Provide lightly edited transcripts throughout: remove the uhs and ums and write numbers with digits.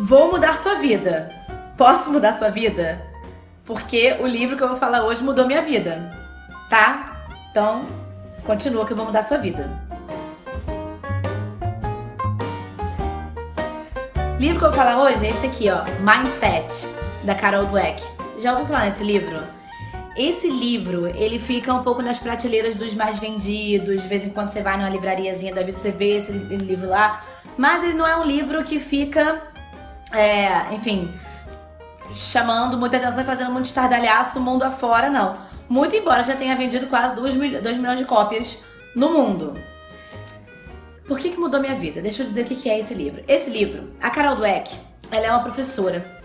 Vou mudar sua vida. Posso mudar sua vida? Porque o livro que eu vou falar hoje mudou minha vida, tá? Então, continua que eu vou mudar sua vida. O livro que eu vou falar hoje é esse aqui, ó, Mindset, da Carol Dweck. Já ouviu falar nesse livro? Esse livro, ele fica um pouco nas prateleiras dos mais vendidos. De vez em quando você vai numa livrariazinha da vida, você vê esse livro lá. Mas ele não é um livro que fica, enfim, chamando muita atenção e fazendo muito estardalhaço mundo afora, não. Muito embora já tenha vendido quase 2 milhões de cópias no mundo. Por que mudou minha vida? Deixa eu dizer o que é esse livro. Esse livro, a Carol Dweck, ela é uma professora.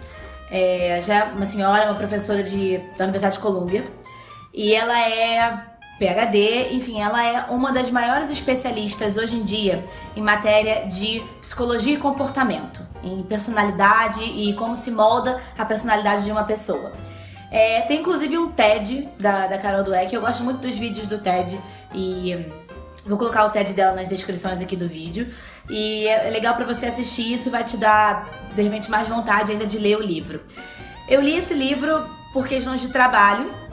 Já é uma senhora, uma professora da Universidade de Colômbia. E ela é PhD, enfim, ela é uma das maiores especialistas hoje em dia em matéria de psicologia e comportamento, em personalidade e como se molda a personalidade de uma pessoa. Tem inclusive um TED da Carol Dweck, eu gosto muito dos vídeos do TED e vou colocar o TED dela nas descrições aqui do vídeo. E é legal pra você assistir isso, vai te dar, de repente, mais vontade ainda de ler o livro. Eu li esse livro por questões de trabalho,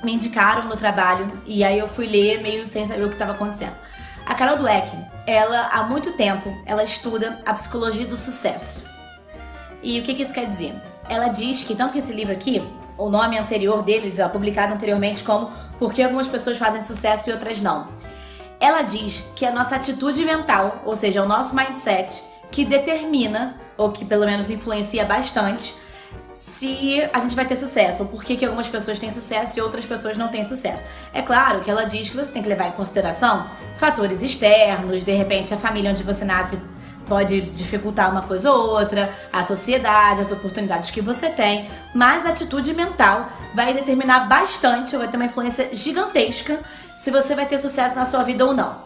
me indicaram no trabalho, e aí eu fui ler meio sem saber o que estava acontecendo. A Carol Dweck, ela há muito tempo, ela estuda a psicologia do sucesso. E o que isso quer dizer? Ela diz que, tanto que esse livro aqui, o nome anterior dele, diz, publicado anteriormente como Por que algumas pessoas fazem sucesso e outras não. Ela diz que a nossa atitude mental, ou seja, o nosso mindset, que determina, ou que pelo menos influencia bastante, se a gente vai ter sucesso, ou por que algumas pessoas têm sucesso e outras pessoas não têm sucesso. É claro que ela diz que você tem que levar em consideração fatores externos, de repente a família onde você nasce pode dificultar uma coisa ou outra, a sociedade, as oportunidades que você tem, mas a atitude mental vai determinar bastante, ou vai ter uma influência gigantesca se você vai ter sucesso na sua vida ou não.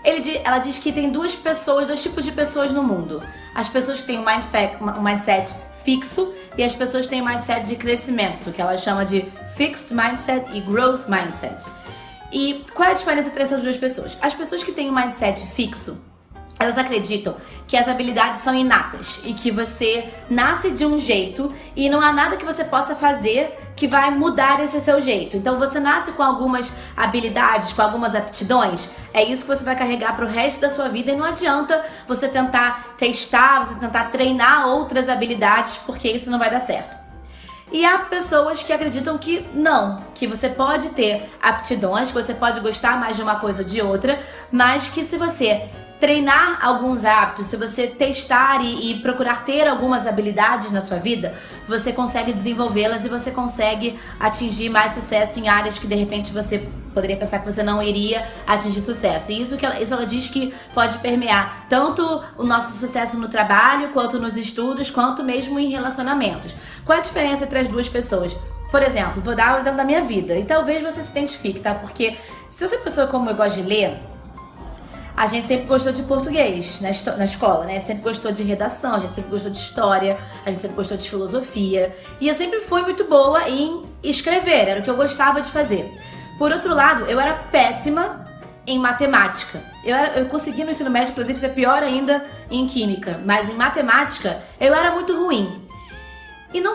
Ela diz que tem dois tipos de pessoas no mundo. As pessoas que têm um mindset fixo e as pessoas que têm um mindset de crescimento, que ela chama de Fixed Mindset e Growth Mindset. E qual é a diferença entre essas duas pessoas? As pessoas que têm um mindset fixo, elas acreditam que as habilidades são inatas e que você nasce de um jeito e não há nada que você possa fazer que vai mudar esse seu jeito. Então você nasce com algumas habilidades, com algumas aptidões, é isso que você vai carregar pro resto da sua vida e não adianta você tentar testar, você tentar treinar outras habilidades, porque isso não vai dar certo. E há pessoas que acreditam que não, que você pode ter aptidões, que você pode gostar mais de uma coisa ou de outra, mas que se você treinar alguns hábitos, se você testar e procurar ter algumas habilidades na sua vida, você consegue desenvolvê-las e você consegue atingir mais sucesso em áreas que de repente você poderia pensar que você não iria atingir sucesso. E isso ela diz que pode permear tanto o nosso sucesso no trabalho, quanto nos estudos, quanto mesmo em relacionamentos. Qual é a diferença entre as duas pessoas? Por exemplo, vou dar o exemplo da minha vida e talvez você se identifique, tá? Porque se você é pessoa como eu gosto de ler, a gente sempre gostou de português na escola, né? A gente sempre gostou de redação, a gente sempre gostou de história, a gente sempre gostou de filosofia. E eu sempre fui muito boa em escrever, era o que eu gostava de fazer. Por outro lado, eu era péssima em matemática. Eu consegui no ensino médio, inclusive, ser pior ainda em química. Mas em matemática, eu era muito ruim. E não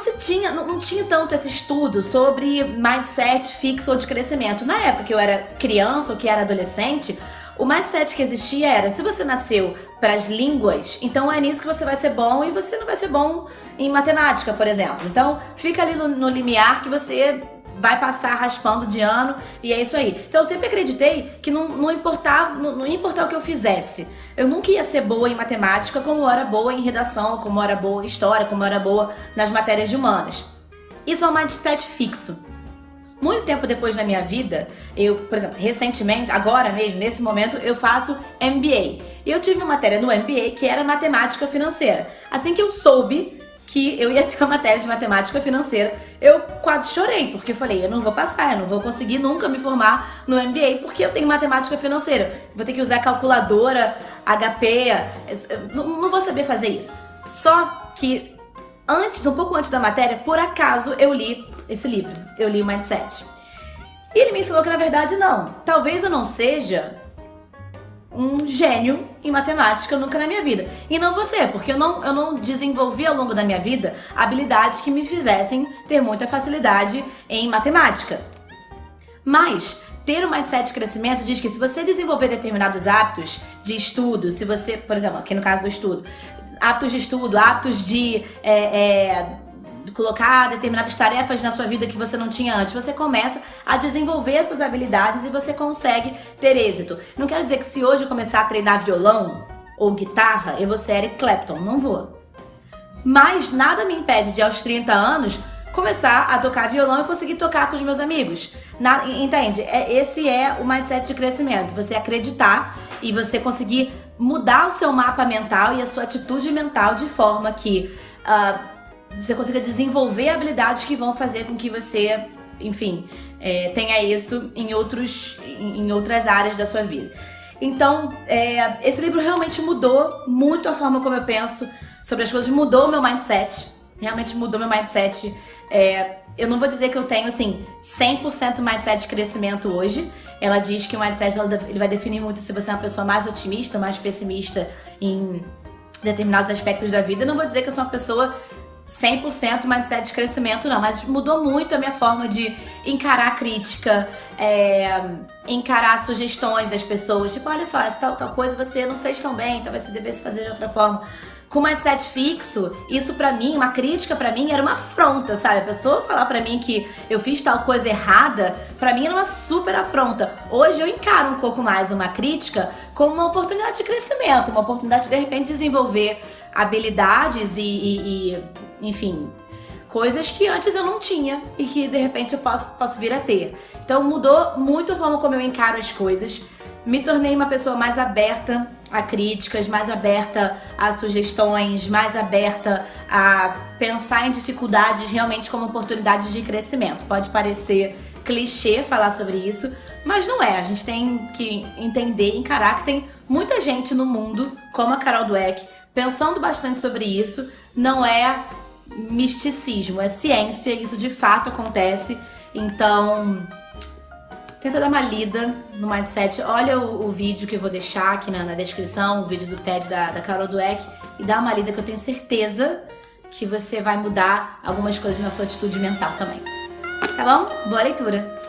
tinha tanto esse estudo sobre mindset fixo ou de crescimento. Na época que eu era criança ou que era adolescente, o mindset que existia era, se você nasceu para as línguas, então é nisso que você vai ser bom e você não vai ser bom em matemática, por exemplo. Então fica ali no limiar que você vai passar raspando de ano e é isso aí. Então eu sempre acreditei que não ia importar o que eu fizesse. Eu nunca ia ser boa em matemática como eu era boa em redação, como eu era boa em história, como eu era boa nas matérias de humanas. Isso é um mindset fixo. Muito tempo depois na minha vida, eu, por exemplo, recentemente, agora mesmo, nesse momento, eu faço MBA. E eu tive uma matéria no MBA que era matemática financeira. Assim que eu soube que eu ia ter uma matéria de matemática financeira, eu quase chorei, porque eu falei, eu não vou passar, eu não vou conseguir nunca me formar no MBA, porque eu tenho matemática financeira. Vou ter que usar calculadora, HP, não vou saber fazer isso. Só que um pouco antes da matéria, por acaso, eu li esse livro. Eu li o Mindset. E ele me ensinou que, na verdade, não. Talvez eu não seja um gênio em matemática nunca na minha vida. E não você, porque eu não desenvolvi ao longo da minha vida habilidades que me fizessem ter muita facilidade em matemática. Mas ter um mindset de crescimento diz que se você desenvolver determinados hábitos de estudo, se você, por exemplo, aqui no caso do estudo, hábitos de estudo, hábitos de colocar determinadas tarefas na sua vida que você não tinha antes, você começa a desenvolver essas habilidades e você consegue ter êxito. Não quero dizer que se hoje eu começar a treinar violão ou guitarra, eu vou ser Eric Clapton, não vou. Mas nada me impede de aos 30 anos começar a tocar violão e conseguir tocar com os meus amigos. Entende? Esse é o mindset de crescimento. Você acreditar e você conseguir mudar o seu mapa mental e a sua atitude mental de forma que você consiga desenvolver habilidades que vão fazer com que você, enfim, tenha êxito em outras áreas da sua vida. Então, esse livro realmente mudou muito a forma como eu penso sobre as coisas, mudou o meu mindset, realmente mudou meu mindset. Eu não vou dizer que eu tenho, assim, 100% mindset de crescimento hoje. Ela diz que o mindset ele vai definir muito se você é uma pessoa mais otimista, mais pessimista em determinados aspectos da vida. Eu não vou dizer que eu sou uma pessoa 100% mindset de crescimento, não, mas mudou muito a minha forma de encarar a crítica, encarar sugestões das pessoas, tipo, olha só, essa tal coisa você não fez tão bem, talvez você devesse fazer de outra forma. Com mindset fixo, isso pra mim, uma crítica pra mim era uma afronta, sabe? A pessoa falar pra mim que eu fiz tal coisa errada, pra mim era uma super afronta. Hoje eu encaro um pouco mais uma crítica como uma oportunidade de crescimento, uma oportunidade de repente desenvolver habilidades e enfim, coisas que antes eu não tinha e que de repente eu posso vir a ter. Então mudou muito a forma como eu encaro as coisas. Me tornei uma pessoa mais aberta a críticas, mais aberta a sugestões, mais aberta a pensar em dificuldades realmente como oportunidades de crescimento. Pode parecer clichê falar sobre isso, mas não é. A gente tem que entender e encarar que tem muita gente no mundo, como a Carol Dweck, pensando bastante sobre isso. Não é misticismo, é ciência, isso de fato acontece. Então, tenta dar uma lida no mindset. Olha o vídeo que eu vou deixar aqui na descrição, o vídeo do TED da Carol Dweck, e dá uma lida que eu tenho certeza que você vai mudar algumas coisas na sua atitude mental também. Tá bom? Boa leitura!